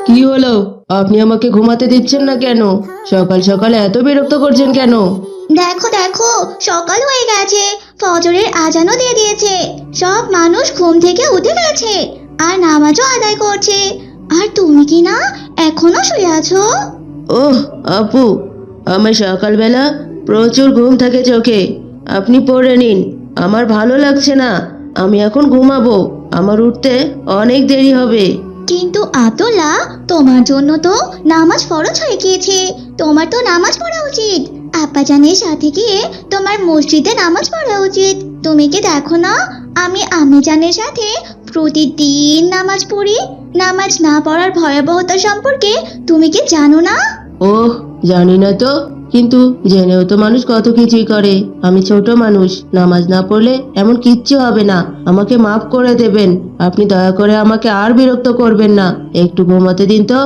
কি হলো? আপনি আমাকে ঘুমাতে দিচ্ছেন না কেন? সকাল সকাল এত বিরক্ত করছেন কেন? দেখো দেখো, সকাল হয়ে গেছে, ফজরের আজানও দিয়ে দিয়েছে। সব মানুষ ঘুম থেকে উঠে গেছে আর নামাজও আদায় করছে। আর তুমি কি না এখনো শুয়ে আছো? ওহ আপু, আমার সকালবেলা প্রচুর ঘুম থাকে চোখে। আপনি পড়ে নিন, আমার ভালো লাগছে না। আমি এখন ঘুমাবো, আমার উঠতে অনেক দেরি হবে। কিন্তু আব্দুল্লাহ, তোমার জন্য তো নামাজ ফরজ হয়ে গিয়েছে। তোমার তো নামাজ পড়া উচিত। আব্বাজানের সাথে গিয়ে তোমার মসজিদে নামাজ পড়া উচিত। তুমি কি দেখো না, আমি আম্মিজানের সাথে প্রতিদিন নামাজ পড়ি। নামাজ না পড়ার ভয়াবহতা সম্পর্কে তুমি কি জানো না? ওহ, জানি না তো, কিন্তু জেনেও তো মানুষ কত কিছুই করে। আমি ছোট মানুষ, নামাজ না পড়লে এমন কিচ্ছু হবে না। আমাকে মাফ করে দেবেন। আপনি দয়া করে আমাকে আর বিরক্ত করবেন না, একটু ঘুমাতে দিন তো।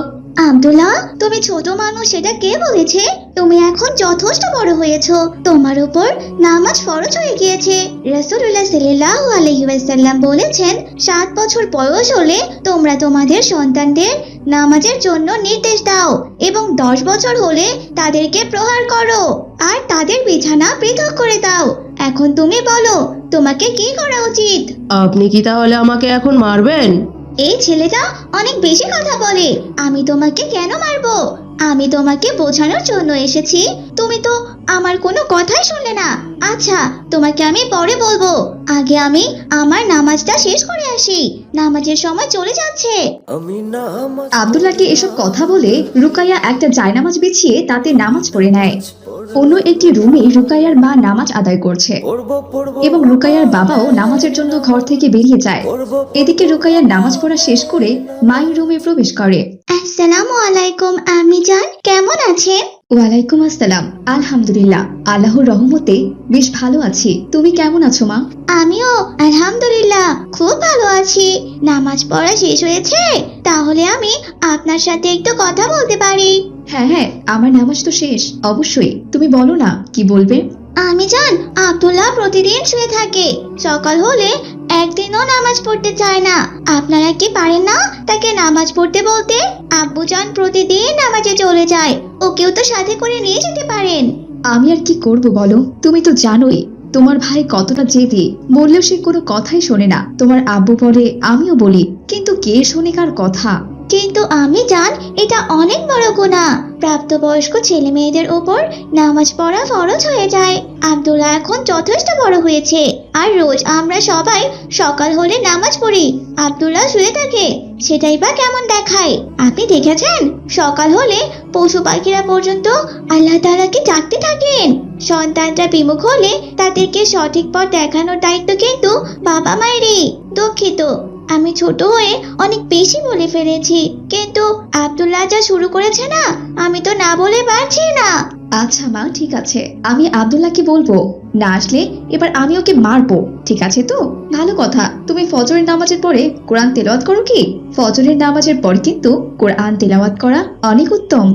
আব্দুল্লাহ, তুমি ছোট মানুষ সেটা কে বলেছে? তুমি এখন যথেষ্ট বড় হয়েছো, তোমার উপর নামাজ ফরজ হয়ে গিয়েছে। রাসূলুল্লাহ সাল্লাল্লাহু আলাইহি ওয়াসাল্লাম বলেছেন, 7 বছর বয়স হলে তোমরা তোমাদের সন্তানদের নামাজের জন্য নির্দেশ দাও এবং 10 বছর হলে তাদেরকে প্রহার করো আর তাদের বিছানা পৃথক করে দাও। এখন তুমি বলো, তোমাকে কি করা উচিত? আপনি কি তাহলে আমাকে এখন মারবেন? এই ছেলেটা অনেক বেশি কথা বলে। আমি তোমাকে কেন মারবো? আমি তোমাকে বোঝানোর জন্য এসেছি। তুমি তো আমার কোনো কথাই শুনলে না। আচ্ছা, তোমাকে আমি পরে বলবো। আগে আমি আমার নামাজটা শেষ করে আসি, নামাজের সময় চলে যাচ্ছে। আব্দুল্লাহকে এসব কথা বলে রুকাইয়া একটা জায়নামাজ বিছিয়ে তাতে নামাজ পড়ে নেয়। অন্য একটি রুমে রুকাইয়ার মা নামাজ আদায় করছে এবং রুকাইয়ার বাবাও নামাজের জন্য ঘর থেকে বেরিয়ে যায়। এদিকে রুকাইয়ার নামাজ পড়া শেষ করে মায়ের রুমে প্রবেশ করে। আসসালামু আলাইকুম আম্মি জান, কেমন আছেন? ওয়ালাইকুম আসসালাম। আলহামদুলিল্লাহ, আল্লাহর রহমতে বেশ ভালো আছি। তুমি কেমন আছো মা? আমিও আলহামদুলিল্লাহ খুব ভালো আছি। নামাজ পড়া শেষ হয়েছে? তাহলে আমি আপনার সাথে একটু কথা বলতে পারি? হ্যাঁ হ্যাঁ, আমার নামাজ তো শেষ। অবশ্যই, তুমি বলো না কি বলবে। আমি জান, আব্দুল্লাহ প্রতিদিন শুয়ে থাকে। সকাল হলে একদিনও নামাজ পড়তে চায় না। আপনারা কি পারেন না তাকে নামাজ পড়তে বলতে? আব্বু জান প্রতিদিন নামাজে চলে যায়, ওকেও তো সাথে করে নিয়ে যেতে পারেন। আমি আর কি করব বলো, তুমি তো জানোই তোমার ভাই কতটা জেদি। বললেও সে কোনো কথাই শোনে না। তোমার আব্বু বলে, আমিও বলি, কিন্তু কে শোনে কার কথা। কিন্তু আমি জান, এটা অনেক বড় গুনাহ। প্রাপ্তবয়স্ক ছেলে মেয়েদের উপর নামাজ পড়া ফরজ হয়ে যায়। আব্দুল্লাহ এখন যথেষ্ট বড় হয়েছে আর রোজ আমরা সবাই সকাল হলে নামাজ পড়ি। আব্দুল্লাহ শুয়ে থাকে, সেটাই বা কেমন দেখায়? আপনি দেখেছেন সকাল হলে পশু পাখিরা পর্যন্ত আল্লাহ তাআলাকে ডাকতে থাকেন। সন্তানরা বিমুখ হলে তাদেরকে সঠিক পথ দেখানোর দায়িত্ব কিন্তু বাবা মায়েরই। দুঃখিত, আমি ছোট হয়ে অনেক বেশি বলে ফেলেছি, কিন্তু আব্দুল্লাহ যা শুরু করেছে না, আমি তো না বলে পারছি না। আচ্ছা মা, ঠিক আছে, আমি আব্দুল্লাহকে বলবো না আসলে এবার আমি ওকে মারবো। ঠিক আছে তো? ভালো কথা। তুমি ফজরের নামাজের পরে কোরআন তেলাওয়াত করো কি? ফজরের নামাজের পর কিন্তু কোরআন তেলাওয়াত করা অনেক উত্তম।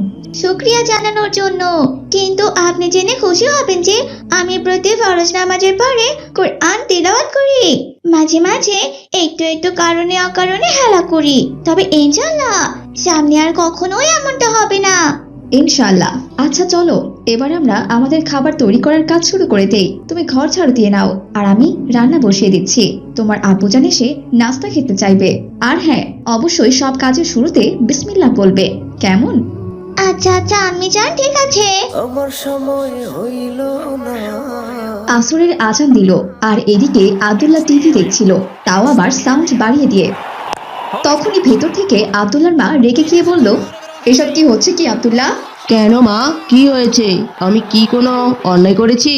শুকরিয়া জানানোর জন্য, কিন্তু আপনি জেনে খুশি হবেন যে আমি প্রতি ফরজ নামাজের পরে কোরআন তেলাওয়াত করি। মাঝে মাঝে একটু একটু কারণে অকারণে হেলা করি, তবে ইনশাআল্লাহ সামনে আর কখনোই এমনটা হবে না। ইনশাআল্লাহ। আচ্ছা চলো, এবার আমরা আমাদের খাবার তৈরি করার কাজ শুরু করে দেই। তুমি ঘর ঝাড়ু দিয়ে নাও আর আমি রান্না বসিয়ে দিচ্ছি। তোমার আব্বুজান এসে নাস্তা খেতে চাইবে। আর হ্যাঁ, অবশ্যই সব কাজের শুরুতে বিসমিল্লাহ বলবে, কেমন? আচ্ছা আচ্ছা আম্মি জান, ঠিক আছে। আমার সময় হইল না। আসরের আজান দিল আর এদিকে আব্দুল্লাহ টিভি দেখছিল, তাও আবার সাউন্ড বাড়িয়ে দিয়ে। তখনই ভেতর থেকে আব্দুল্লাহর মা রেগে গিয়ে বলল, এসব কি হচ্ছে কি আব্দুল্লাহ? কেন মা, কি হয়েছে? আমি কি কোনো অন্যায় করেছি?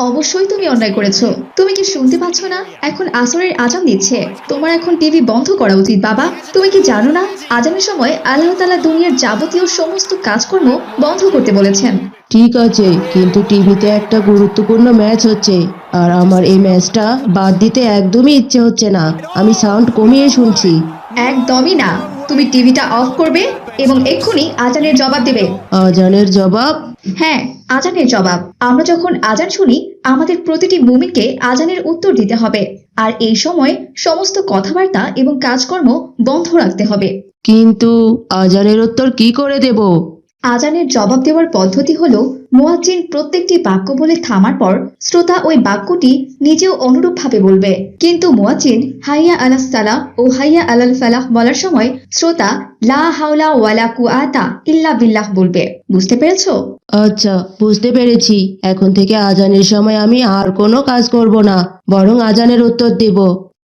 অবশ্যই তুমি অন্যায় করেছো। তুমি কি শুনতে পাচ্ছ না? এখন আসরের আজান দিচ্ছে। তোমার এখন টিভি বন্ধ করা উচিত বাবা। তুমি কি জানো না আজানের সময় আল্লাহ তাআলা দুনিয়ার যাবতীয় সমস্ত কাজকর্ম বন্ধ করতে বলেছেন। ঠিক আছে, কিন্তু টিভিতে একটা গুরুত্বপূর্ণ ম্যাচ হচ্ছে আর আমার এই ম্যাচটা বাদ দিতে একদমই ইচ্ছে হচ্ছে না। আমি সাউন্ড কমিয়ে শুনছি। একদমই না, তুমি টিভিটা অফ করবে এবং এক্ষুনি আজানের জবাব দেবে। আজানের জবাব? হ্যাঁ, আজানের জবাব। আমরা যখন আজান শুনি আমাদের প্রতিটি মুমিনকে আজানের উত্তর দিতে হবে আর এই সময় সমস্ত কথাবার্তা এবং কাজকর্ম বন্ধ রাখতে হবে। কিন্তু আজানের উত্তর কি করে দেব? আজানের জবাব দেওয়ার পদ্ধতি হলো মুয়াজ্জিন প্রত্যেকটি বাক্য বলে থামার পর শ্রোতা ওই বাক্যটি নিজেও অনুরূপভাবে বলবে, কিন্তু মুয়াজ্জিন হাইয়া আলাস সালাহ ও হাইয়া আলাল ফালাহ বলার সময় শ্রোতা লা হাওলা ওয়ালা কুআতা ইল্লা বিল্লাহ বলবে। বুঝতে পেরেছো? আচ্ছা, বুঝতে পেরেছি। এখন থেকে আজানের সময় আমি আর কোনো কাজ করব না, বরং আজানের উত্তর দেব।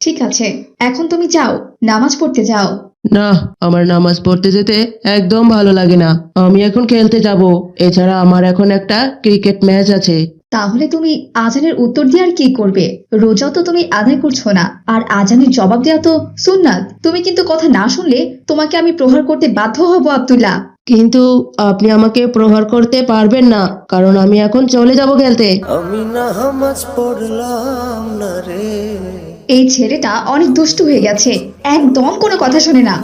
ঠিক আছে, এখন তুমি যাও, নামাজ পড়তে যাও। না, আমার নামাজ পড়তে যেতে একদম ভালো লাগে না। আমি এখন খেলতে যাব। এছাড়া আমার এখন একটা ক্রিকেট ম্যাচ আছে। তাহলে তুমি আজানের উত্তর দিয়ে আর কি করবে? রোজাও তো তুমি আদায় করছো না, আর আজানের জবাব দেওয়া তো সুন্নাত। তুমি কিন্তু কথা না শুনলে তোমাকে আমি প্রহার করতে বাধ্য হব আব্দুল্লাহ। কিন্তু আপনি আমাকে প্রহার করতে পারবেন না, কারণ আমি এখন চলে যাব খেলতে। আমি নামাজ পড়লাম না রে। এই ছেলেটা অনেক দুষ্টু হয়ে গেছে, একদম কোনো কথা শোনে না।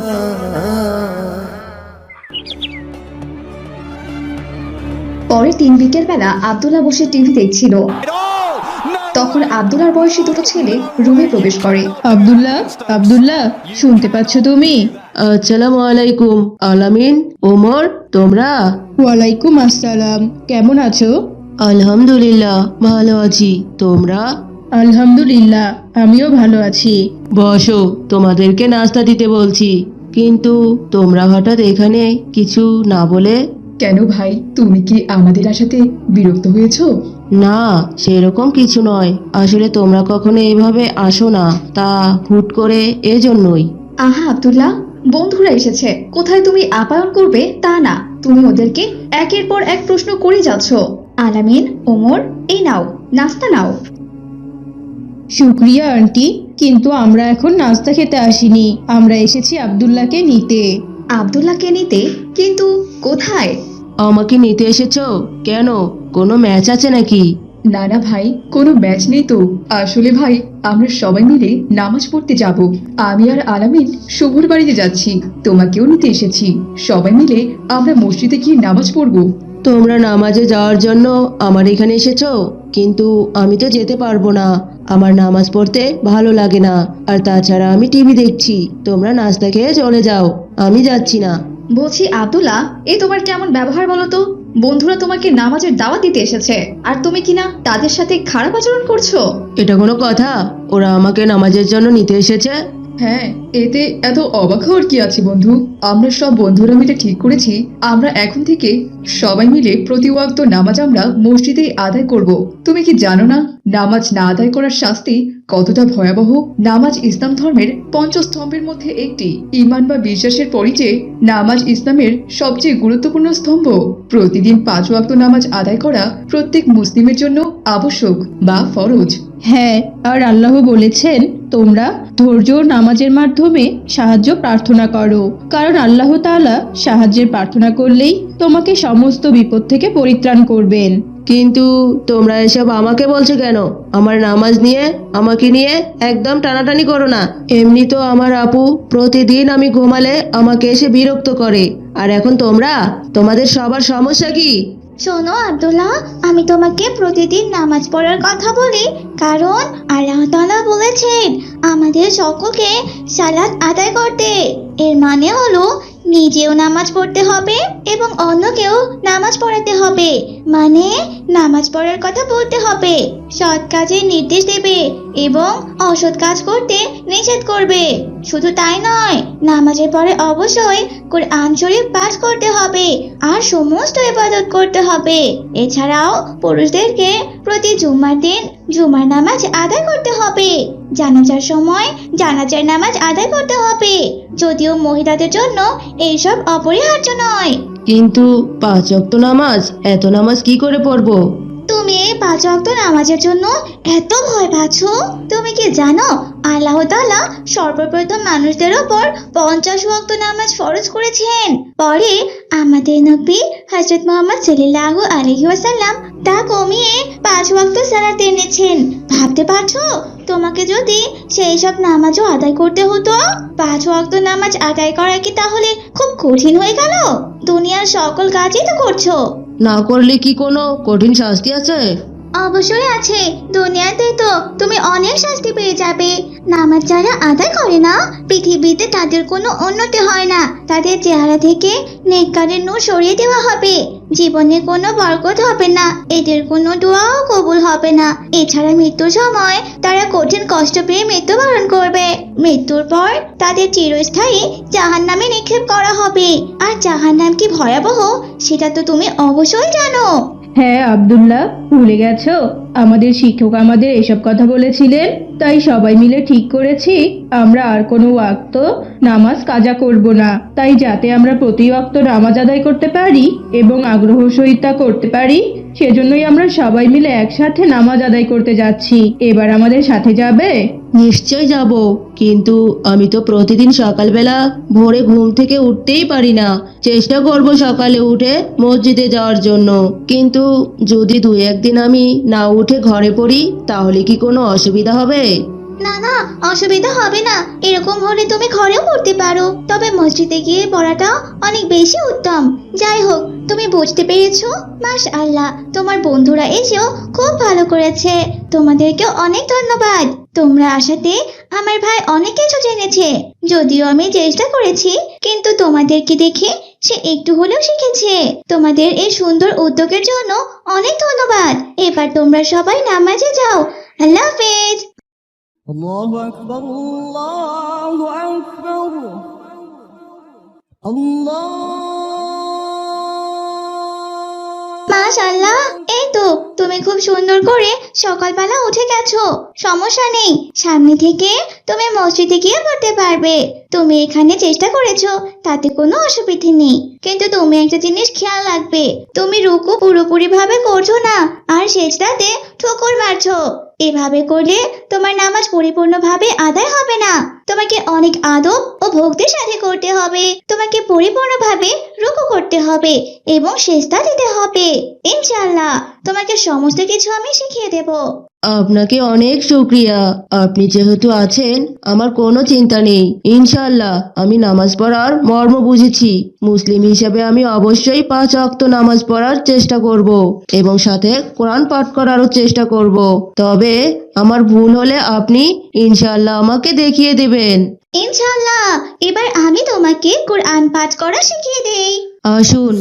পরের দিন বিকেল বেলা আব্দুল্লাহ বসে টিভি দেখছিল। তখন আব্দুল্লাহর বয়সী দুটো ছেলে রুমে প্রবেশ করে। আব্দুল্লাহ, আব্দুল্লাহ, শুনতে পাচ্ছ তুমি? আসসালামু আলাইকুম। আলামিন, ওমর, তোমরা? ওয়ালাইকুম আসসালাম। কেমন আছো? আলহামদুলিল্লাহ, ভালো আছি। তোমরা? আলহামদুলিল্লাহ, আমিও ভালো আছি। বসো, তোমাদেরকে নাস্তা দিতে বলছি। কিন্তু তোমরা হঠাৎ এখানে কিছু না বলে? কেন ভাই, তুমি কি আমাদের আসাতে বিরক্ত হয়েছো? না, সেরকম কিছু নয়। আসলে তোমরা কখনো এভাবে আসো না, তা হুট করে এজন্যই। আহা আব্দুল্লাহ, বন্ধুরা এসেছে, কোথায় তুমি আপ্যায়ন করবে তা না, তুমি ওদেরকে একের পর এক প্রশ্ন করে যাচ্ছ। আলামিন, ওমর, এই নাও, নাস্তা নাও। শুক্রিয়া আন্টি, কিন্তু আমরা এখন নাস্তা খেতে আসিনি, আমরা এসেছি আব্দুল্লাহকে নিতে। আব্দুল্লাহকে নিতে? কিন্তু কোথায়? আমাকে নিতে এসেছো কেন? কোনো ম্যাচ আছে নাকি? না না ভাই, কোনো ম্যাচ নেই তো। আসলে ভাই, আমরা সবাই মিলে নামাজ পড়তে যাব। আমি আর আলামিন শুভর বাড়িতে যাচ্ছি, তোমাকেও নিতে এসেছি। সবাই মিলে আমরা মসজিদে গিয়ে নামাজ পড়বো। তোমরা নামাজে যাওয়ার জন্য আমার এখানে এসেছো, কিন্তু আমি তো যেতে পারবো না। আমার নামাজ পড়তে ভালো লাগে না, আর তাছাড়া আমি টিভি দেখছি। তোমরা নাস্তা খেয়ে চলে যাও, আমি যাচ্ছি না। বলছি আব্দুল্লাহ, এ তোমার কেমন ব্যবহার বলো তো? বন্ধুরা তোমাকে নামাজের দাওয়াত দিতে এসেছে, আর তুমি কিনা তাদের সাথে খারাপ আচরণ করছো। এটা কোনো কথা? ওরা আমাকে নামাজের জন্য নিতে এসেছে। হ্যাঁ, এতে এত অবাক হওয়ার কি আছে বন্ধু? আমরা সব বন্ধুরা মিলে ঠিক করেছি, আমরা এখন থেকে সবাই মিলে প্রতি ওয়াক্ত নামাজ আমরা মসজিদেই আদায় করব। তুমি কি জানো না নামাজ না আদায় করার শাস্তি কতটা ভয়াবহ? নামাজ ইসলাম ধর্মের পঞ্চস্তম্ভের মধ্যে একটি। ঈমান বা বিশ্বাসের পরই যে নামাজ ইসলামের সবচেয়ে গুরুত্বপূর্ণ স্তম্ভ। প্রতিদিন 5 ওয়াক্ত নামাজ আদায় করা প্রত্যেক মুসলিমের জন্য আবশ্যক বা ফরজ। হ্যাঁ, আর আল্লাহ বলেছেন, তোমরা ধৈর্য ও নামাজের মাধ্যমে সাহায্য প্রার্থনা করো, কারণ আল্লাহ তাআলা সাহায্যের প্রার্থনা করলেই তোমাকে সমস্ত বিপদ থেকে পরিত্রাণ করবেন। কিন্তু তোমরা এসব আমাকে বলছো কেন? আমার নামাজ নিয়ে আমাকে নিয়ে একদম টানাটানি করো না। এমনি তো আমার আপু প্রতিদিন আমি ঘুমালে আমাকে এসে বিরক্ত করে, আর এখন তোমরা? তোমাদের সবার সমস্যা কি? শোনো আব্দুল্লাহ, আমি তোমাকে প্রতিদিন নামাজ পড়ার কথা বলি, কারণ আল্লাহ তাআলা বলেছেন আমাদের সকলকে সালাত আদায় করতে। এর মানে হলো নিজেও নামাজ পড়তে হবে এবং অন্যকেও নামাজ পড়াতে হবে। মানে নামাজ পড়ার কথা বলতে হবে, সৎ কাজের নির্দেশ দেবে এবং অসৎ কাজ করতে নিষেধ করবে। শুধু তাই নয়, নামাজের পরে অবশ্যই কোরআন শরীফ পাঠ করতে হবে আর সমস্ত ইবাদত করতে হবে। এছাড়াও পুরুষদেরকে প্রতি জুমার দিন জুমার নামাজ আদায় করতে হবে। জানাজার সময় জানাজার নামাজ আদায় করতে হবে, যদিও মহিলাদের জন্য এইসব অপরিহার্য নয়। কিন্তু 5 ওয়াক্ত নামাজ, এত নামাজ কি করে পড়বো? তুমি এই 5 ওয়াক্ত নামাজের জন্য এত ভয় পাচ্ছ? তুমি কি জানো আল্লাহ তাআলা সর্বপ্রথম মানুষদের ওপর 50 ওয়াক্ত নামাজ ফরজ করেছেন। পরে আমাদের নবী হযরত মুহাম্মদ সাল্লাল্লাহু আলাইহি ওয়াসাল্লাম তা কমিয়ে 5 ওয়াক্ত সালাত এনেছেন। ভাবতে পারছো তোমাকে যদি সেই সব নামাজও আদায় করতে হতো? 5 ওয়াক্ত নামাজ আদায় করা কি তাহলে খুব কঠিন হয়ে গেল? দুনিয়ার সকল কাজই তো করছো। না করলে কি কোনো কঠিন শাস্তি আছে? অবশ্যই আছে। দুনিয়াতে তো তুমি অনেক শাস্তি পেয়ে যাবে। নামাজ যারা আদায় করে না, পৃথিবীতে তাদের কোনো উন্নতি হয় না। তাদের চেহারা থেকে নেককারের নূর সরিয়ে দেওয়া হবে। জীবনে কোনো বরকত হবে না, এদের কোনো দোয়াও কবুল হবে না। এছাড়া মৃত্যুর সময় তারা কঠিন কষ্ট পেয়ে মৃত্যুবরণ করবে। মৃত্যুর পর তাদের চিরস্থায়ী জাহান্নামে নিক্ষেপ করা হবে। আর জাহান্নাম কি ভয়াবহ সেটা তো তুমি অবশ্যই জানো। হ্যাঁ আব্দুল্লাহ, ভুলে গেছো? আমাদের শিক্ষক আমাদের এসব কথা বলেছিলেন, তাই সবাই মিলে ঠিক করেছি আমরা আর কোনো ওয়াক্ত নামাজ কাজা করব না। তাই যাতে আমরা প্রতি ওয়াক্ত নামাজ আদায় করতে পারি এবং আগ্রহ সহিত তা করতে পারি, সেজন্যই আমরা সবাই মিলে একসাথে নামাজ আদায় করতে যাচ্ছি। এবার আমাদের সাথে যাবে? নিশ্চয় যাব, কিন্তু আমি তো প্রতিদিন সকালবেলা ভোরে ঘুম থেকে উঠতেই পারি না। চেষ্টা করব সকালে উঠে মসজিদে যাওয়ার জন্য, কিন্তু যদি 2-1 দিন আমি না উঠে ঘরে পড়ি তাহলে কি কোনো অসুবিধা হবে? না না, অসুবিধা হবে না। এরকম হলে তুমি ঘরেও পড়তে পারো, তবে মসজিদে গিয়ে পড়াটা অনেক বেশি উত্তম। যাই হোক, তুমি বুঝতে পেরেছো? মাশআল্লাহ, তোমার বন্ধুরা এসেও খুব ভালো করেছে। তোমাদেরকেও অনেক ধন্যবাদ। তোমরা আসাতে আমার ভাই অনেক কিছু জেনেছে। যদিও আমি চেষ্টা করেছি, কিন্তু তোমাদেরকে দেখে সে একটু হলেও শিখেছে। তোমাদের এই সুন্দর উদ্যোগের জন্য অনেক ধন্যবাদ। এবার তোমরা সবাই নামাজে যাও। আল্লাহ হাফেজ। الله أكبر الله أكبر الله মাশাআল্লাহ, এই তো তুমি খুব সুন্দর করে সকালবেলা উঠে গেছো। সমস্যা নেই, সামনে থেকে তুমি মসজিদে গিয়ে পড়তে পারবে। তুমি এখানে চেষ্টা করেছো, তাতে কোনো অসুবিধা নেই। কিন্তু তুমি একটা জিনিস খেয়াল রাখবে, তুমি রুকু পুরোপুরি ভাবে করছো না, আর সেজদাতে ঠোকর মারছো। এভাবে করলে তোমার নামাজ পরিপূর্ণভাবে আদায় হবে না। তোমাকে অনেক আদব ও ভক্তির সাথে করতে হবে। তোমাকে পরিপূর্ণভাবে রুকু করতে হবে এবং সেজদা দিতে হবে। ইনশাআল্লাহ তোমাকে সমস্ত কিছু আমি শিখিয়ে দেব। আপনাকে অনেক শুক্রিয়া। আপনি যেহেতু আছেন, আমার কোনো চিন্তা নেই। ইনশাআল্লাহ আমি নামাজ পড়ার মর্ম বুঝেছি। মুসলিম হিসেবে আমি অবশ্যই 5 ওয়াক্ত নামাজ পড়ার চেষ্টা করব এবং সাথে কোরআন পাঠ করারও চেষ্টা করব। তবে আমার ভুল হলে আপনি ইনশাআল্লাহ আমাকে দেখিয়ে দেবেন। ইনশাআল্লাহ এবার আমি তোমাকে কোরআন পাঠ করা শিখিয়ে দেই। আসুন।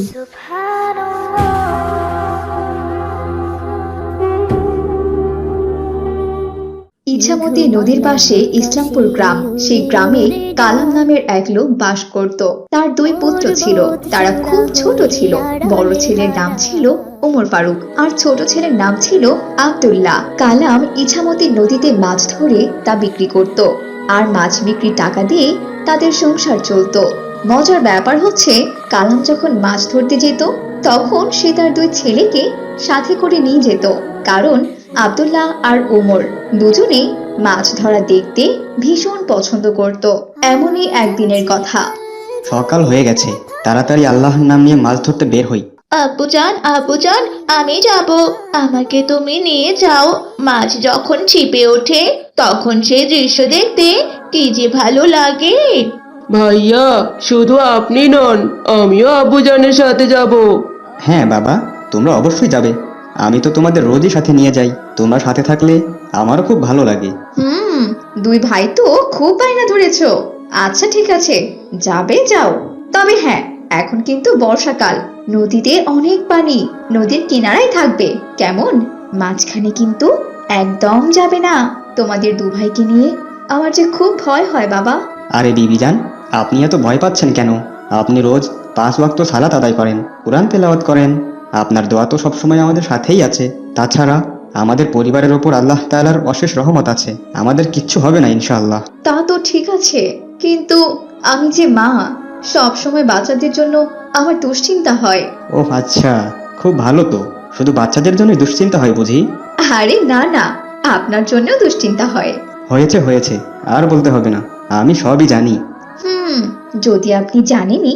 ইছামতি নদীর পাশে ইসলামপুর গ্রাম। সেই গ্রামে কালাম নামের এক লোক বাস করত। তার 2 পুত্র ছিল। তারা খুব ছোট ছিল। বড় ছেলের নাম ছিল ওমর ফারুক আর ছোট ছেলের নাম ছিল আব্দুল্লাহ। কালাম ইছামতি নদীতে মাছ ধরে তা বিক্রি করত, আর মাছ বিক্রির টাকা দিয়ে তাদের সংসার চলতো। মজার ব্যাপার হচ্ছে, কালাম যখন মাছ ধরতে যেত তখন সে তার 2 ছেলেকে সাথে করে নিয়ে যেত, কারণ আব্দুল্লাহ আর ওমর দুজনেই মাছ ধরা দেখতে ভীষণ পছন্দ করত। এমনই একদিনের কথা। সকাল হয়ে গেছে, তাড়াতাড়ি আল্লাহর নাম নিয়ে মাছ ধরতে বের হই। আব্বুজান আমি যাব, আমাকে তুমি নিয়ে যাও। মাছ যখন ছিপে ওঠে তখন সেই দৃশ্য দেখতে কি যে ভালো লাগে। ভাইয়া, শুধু আপনি নন, আমিও আব্বুজানের সাথে যাব। হ্যাঁ বাবা, তোমরা অবশ্যই যাবে। আমি তো তোমাদের রোজই সাথে নিয়ে যাই। তোমরা সাথে থাকলে আমারও খুব ভালো লাগে। 2 ভাই তো খুব বায়না ধরেছো। আচ্ছা ঠিক আছে, যাবে যাও। তবে হ্যাঁ, এখন কিন্তু বর্ষাকাল, নদীতে অনেক পানি। নদীর কিনারায় থাকবে, কেমন? মাঝখানে কিন্তু একদম যাবে না। তোমাদের 2 ভাইকে নিয়ে আমার যে খুব ভয় হয় বাবা। আরে বিবিজান, আপনি এত ভয় পাচ্ছেন কেন? আপনি রোজ 5 ওয়াক্ত সালাত আদায় করেন, কোরআন তেলাওয়াত করেন। আপনার দোয়া তো সবসময় আমাদের সাথেই আছে। তাছাড়া আমাদের পরিবারের ওপর আল্লাহ তাআলার অশেষ রহমত আছে। আমাদের কিচ্ছু হবে না ইনশাআল্লাহ। তা তো ঠিক আছে, কিন্তু আমি যে মা, সব সময় বাচ্চাদের জন্য আমার দুশ্চিন্তা হয়। ও আচ্ছা, খুব ভালো তো। শুধু বাচ্চাদের জন্যই দুশ্চিন্তা হয় বুঝি? আরে না না, আপনার জন্যও দুশ্চিন্তা হয়। হয়েছে হয়েছে, আর বলতে হবে না, আমি সবই জানি। যদি আপনি জানেনই,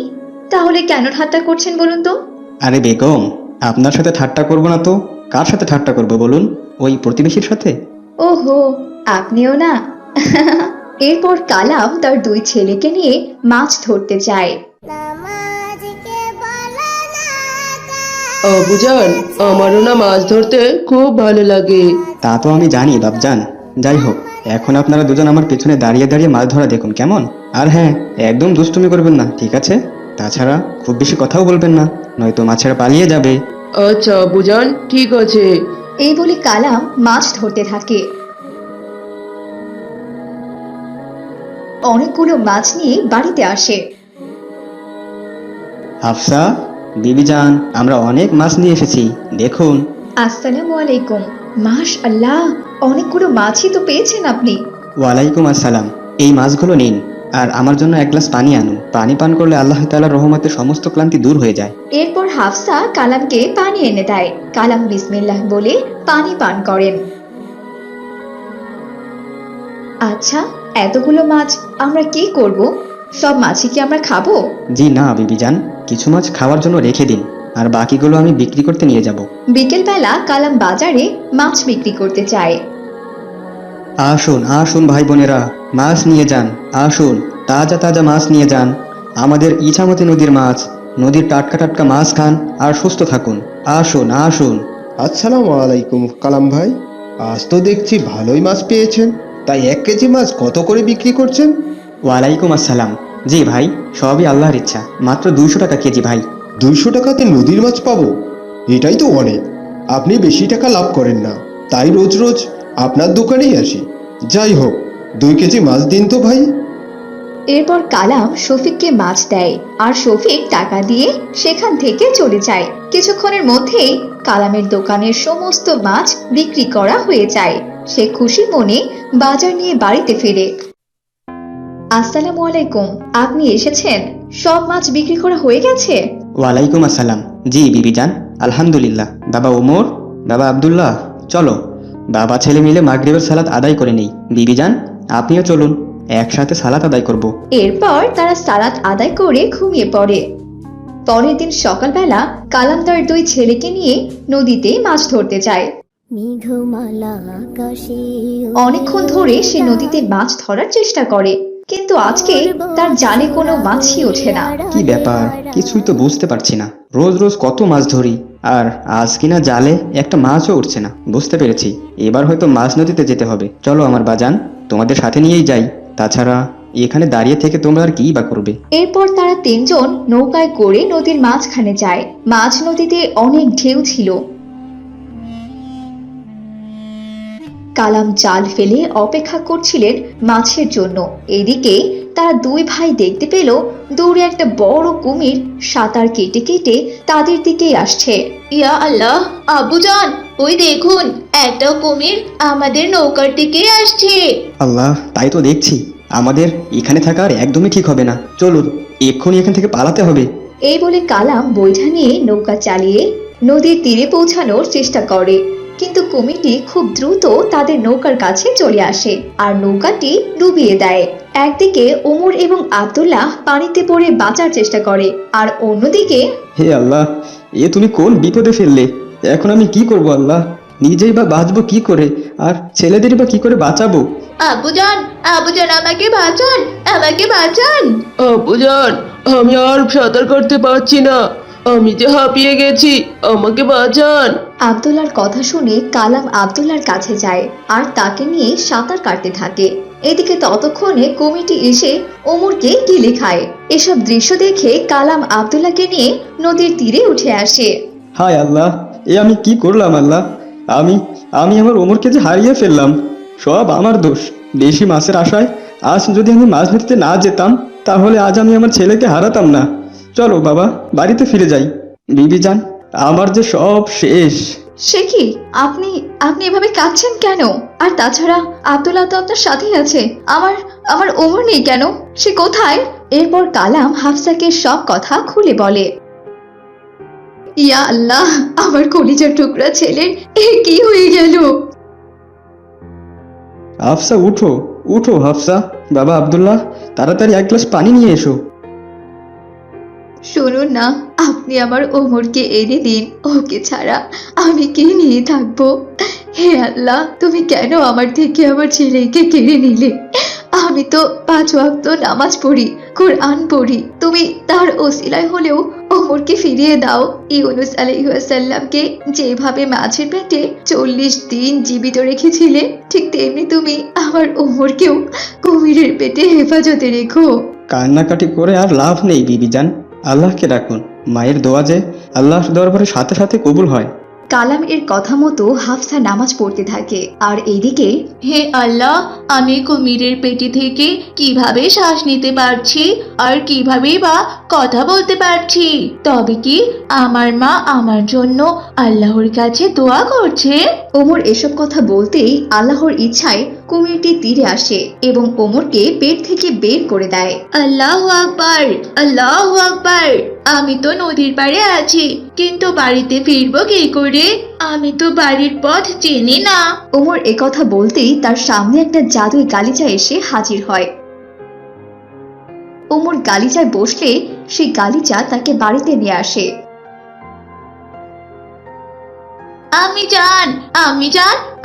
তাহলে কেন ঠাট্টা করছেন বলুন তো? আরে বেগম, আপনার সাথে ঠাট্টা করবো না তো কার সাথে ঠাট্টা করবো বলুন? ওই প্রতিবেশীর সাথে। ওহো, আপনিও না। এরপর কালাম তার 2 ছেলেকে নিয়ে মাছ ধরতে যায়। নামাজকে বলো না আব্বুজান, আমারও না মাছ ধরতে খুব ভালো লাগে। তা তো আমি জানি বাপজান। যাই হোক, এখন আপনারা দুজন আমার পেছনে দাঁড়িয়ে দাঁড়িয়ে মাছ ধরা দেখুন কেমন। আর হ্যাঁ, একদম দুষ্টুমি করবেন না, ঠিক আছে? তাছাড়া খুব বেশি কথাও বলবেন না, নয়তো মাছেরা পালিয়ে যাবে। আচ্ছা আব্বুজান, ঠিক আছে। এই বলে কালাম মাছ ধরতে থাকে। অনেকগুলো মাছ নিয়ে বাড়িতে আসে। হাফসা, বিবিজান, আমরা অনেক মাছ নিয়ে এসেছি, দেখুন। আসসালামু আলাইকুম। মাশআল্লাহ, অনেকগুলো মাছই তো পেয়েছেন আপনি। ওয়ালাইকুম আসসালাম। এই মাছগুলো নিন, আর আমার জন্য এক গ্লাস পানি আনুন। পানি পান করলে আল্লাহ তাআলার রহমতে সমস্ত ক্লান্তি দূর হয়ে যায়। এরপর হাফসা কালামকে পানি এনে দেয়। কালাম বিসমিল্লাহ বলে পানি পান করেন। আচ্ছা, এতগুলো মাছ আমরা কি করব? সব মাছই কি আমরা খাবো? জি না বিবিজান, কিছু মাছ খাওয়ার জন্য রেখে দিন, আর বাকিগুলো আমি বিক্রি করতে নিয়ে যাব। বিকেলবেলা কালাম বাজারে মাছ বিক্রি করতে চায়। আসুন আসুন ভাই বোনেরা, মাছ নিয়ে যান। আসুন, তাজা তাজা মাছ নিয়ে যান। আমাদের ইছামতি নদীর মাছ। নদীর টাটকা টাটকা মাছ খান আর সুস্থ থাকুন। আসুন আসুন। আসসালামু আলাইকুম কালাম ভাই, আজ তো দেখছি ভালোই মাছ পেয়েছেন। তাই 1 কেজি মাছ কত করে বিক্রি করছেন? ওয়ালাইকুম আসসালাম। জি ভাই, সবই আল্লাহর ইচ্ছা। মাত্র 200 টাকা কেজি ভাই। 200 টাকাতে নদীর মাছ পাবো? এটাই তো অনেক। আপনি বেশি টাকা লাভ করেন না, তাই রোজ রোজ আপনার দোকানেই আসি। যাই হোক, 2 কেজি মাছ দিন তো ভাই। এরপর কালাম শফিককে মাছ দেয়, আর শফিক টাকা দিয়ে সেখান থেকে চলে যায়। কিছুক্ষণের মধ্যেই কালামের দোকানের সমস্ত মাছ বিক্রি করা হয়ে যায়। সে খুশি মনে বাজার নিয়ে বাড়িতে ফেরে। আসসালামু আলাইকুম, আপনি এসেছেন? সব মাছ বিক্রি করা হয়ে গেছে? ওয়ালাইকুম আসসালাম। জি বিবিজান, আলহামদুলিল্লাহ। বাবা ওমর, বাবা আব্দুল্লাহ, চলো বাবা ছেলে মিলে মাগরিবের সালাত আদায় করে নেই। বিবিজান, আপনিও চলুন, একসাথে সালাত আদায় করব। এরপর তারা সালাত আদায় করে ঘুমিয়ে পড়ে। পরের দিন সকালবেলা কালাম তার 2 ছেলেকে নিয়ে নদীতে মাছ ধরতে যায়। অনেকক্ষণ ধরে সে নদীতে মাছ ধরার চেষ্টা করে, কিন্তু আজকে তার জালে কোনো মাছই ওঠে না। কি ব্যাপার, কিছুই তো বুঝতে পারছি না। রোজ রোজ কত মাছ ধরি, আর আজ কিনা জালে একটা মাছও উঠছে না। বুঝতে পেরেছি, এবার হয়তো মাছ নদীতে যেতে হবে। চলো আমার বাজান, তোমাদের সাথে নিয়েই যাই। তাছাড়া এখানে দাঁড়িয়ে থেকে তোমরা আর কি বা করবে? এরপর তারা 3 জন নৌকায় করে নদীর মাঝখানে যায়। মাঝ নদীতে অনেক ঢেউ ছিল। কালাম জাল ফেলে অপেক্ষা করছিলেন মাছের জন্য। এদিকে তারা 2 ভাই দেখতে পেল দূরে একটা বড় কুমির সাঁতার কেটে কেটে তাদের দিকেই আসছে। ইয়া আল্লাহ, আব্বুজান, ওই দেখুন, একটা কুমির আমাদের নৌকার দিকে আসছে। আল্লাহ, তাই তো দেখছি। আমাদের এখানে থাকা আর একদমই ঠিক হবে না। চলুন, এক্ষুনি এখান থেকে পালাতে হবে। এই বলে কালাম বৈঠা নিয়ে নৌকা চালিয়ে নদীর তীরে পৌঁছানোর চেষ্টা করে, কিন্তু কুমিরটি খুব দ্রুত তাদের নৌকার কাছে চলে আসে আর নৌকাটি ডুবিয়ে দেয়। একদিকে ওমর এবং আব্দুল্লাহ পানিতে পড়ে বাঁচার চেষ্টা করে, আর অন্যদিকে হে আল্লাহ, এ তুমি কোন বিপদে ফেললে? এখন আমি কি করব আল্লাহ? নিজেই বা বাঁচবো কি করে, আর ছেলেদের বা কি করে বাঁচাবো? আব্বুজান, আব্বুজান, আমাকে বাঁচান, আমাকে বাঁচান। আব্বুজান, আমি আর সাঁতার কাটতে পারছি না। আমি যে হাঁপিয়ে গেছি, আমাকে বাঁচান। আব্দুল্লাহর কথা শুনে কালাম আব্দুল্লাহর কাছে যায় আর তাকে নিয়ে সাঁতার কাটতে থাকে। এদিকে ততক্ষণে কুমিরটি এসে ওমরকে গিলে খায়। এসব দৃশ্য দেখে কালাম আব্দুল্লাহকে নিয়ে নদীর তীরে উঠে আসে। হায় আল্লাহ, এ আমি কি করলাম আল্লাহ? আমি আমি আমার ওমরকে যে হারিয়ে ফেললাম। সব আমার দোষ। বেশি মাছের আশায় আজ যদি আমি মাছ ধরতে না যেতাম, তাহলে আজ আমি আমার ছেলেকে হারাতাম না। চলো বাবা, বাড়িতে ফিরে যাই। বিবিজান, আমার যে সব শেষ। সে কি, আপনি আপনি এভাবে কাঁদছেন কেন? আর তাছাড়া আব্দুল্লাহ তো আপনার সাথেই আছে। আমার আমার ওমর নেই কেন? সে কোথায়? এরপর কালাম হাফসাকে সব কথা খুলে বলে। ইয়া আল্লাহ, আমার কলিজার টুকরা ছেলের এ কি হয়ে গেল? হাফসা, উঠো উঠো হাফসা। বাবা আব্দুল্লাহ, তাড়াতাড়ি 1 গ্লাস পানি নিয়ে এসো। শুনুন না, আপনি আমার ওমরকে এনে দিন। ওকে ছাড়া আমি কি নিয়ে থাকবো? হে আল্লাহ, তুমি কেন আমার থেকে আমার ছেলেকে কেড়ে নিলে? আমি তো 5 ওয়াক্ত নামাজ পড়ি, কোরআন পড়ি। তুমি তার ওসিলায় হলেও ওমর ওমরকে ফিরিয়ে দাও। ইউনুস আলাইহিসসালামকে যেভাবে মাছের পেটে 40 দিন জীবিত রেখেছিলে, ঠিক তেমনি তুমি আমার ওমরকেও কুমিরের পেটে হেফাজতে রেখো। কান্নাকাটি করে আর লাভ নেই বিবিজান, আল্লাহকে রাখুন। মায়ের দোয়া যে আল্লাহর দরবারে সাথে সাথে কবুল হয়। কালাম এর কথা মতো হাফসা নামাজ পড়তে থাকে, আর এইদিকে হে আল্লাহ, আমি কুমিরের পেটি থেকে কিভাবে শ্বাস নিতে পারছি আর কিভাবেই বা কথা বলতে পারছি? তবে কি আমার মা আমার জন্য আল্লাহর কাছে দোয়া করছে? ওমর এসব কথা বলতেই আল্লাহর ইচ্ছায় কুমিরটি তীরে আসে এবং ওমরকে পেট থেকে বের করে দেয়। আল্লাহু আকবার, আল্লাহু আকবার। আমি তো নদীর পাড়ে আছি, কিন্তু বাড়িতে ফিরবো কি করে? আমি তো বাড়ির পথ চিনি না। ওমর একথা বলতেই তার সামনে একটা জাদুই গালিচা এসে হাজির হয়। ওমর গালিচায় বসলে সেই গালিচা তাকে বাড়িতে নিয়ে আসে। আমি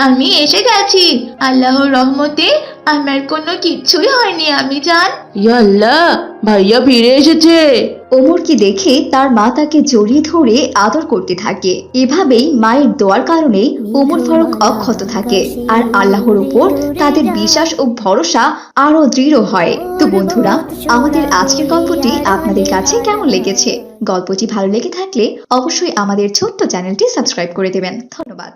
আমি এসে গেছি। আল্লাহর রহমতে আমার কোনো কিচ্ছুই হয়নি। আমি জান। ইয়া আল্লাহ, ভাইয়া ফিরে এসেছে। ওমরকে দেখে তার মা তাকে জড়িয়ে ধরে আদর করতে থাকে। এভাবেই মায়ের দোয়ার কারণে ওমর ফারুক অক্ষত থাকে, আর আল্লাহর উপর তাদের বিশ্বাস ও ভরসা আরো দৃঢ় হয়। তো বন্ধুরা, আমাদের আজকের গল্পটি আপনাদের কাছে কেমন লেগেছে? গল্পটি ভালো লেগে থাকলে অবশ্যই আমাদের ছোট্ট চ্যানেলটি সাবস্ক্রাইব করে দেবেন। ধন্যবাদ।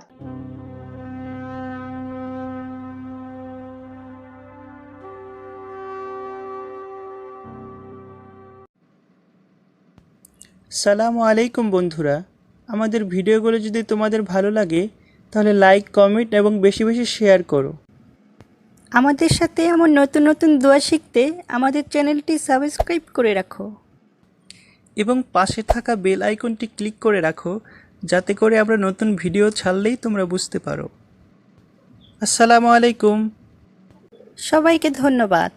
সালামু আলাইকুম বন্ধুরা, আমাদের ভিডিওগুলো যদি তোমাদের ভালো লাগে তাহলে লাইক, কমেন্ট এবং বেশি বেশি শেয়ার করো। আমাদের সাথে এমন নতুন নতুন দোয়া শিখতে আমাদের চ্যানেলটি সাবস্ক্রাইব করে রাখো এবং পাশে থাকা বেল আইকনটি ক্লিক করে রাখো, যাতে করে আমরা নতুন ভিডিও ছাড়লেই তোমরা বুঝতে পারো। আসসালামু আলাইকুম। সবাইকে ধন্যবাদ।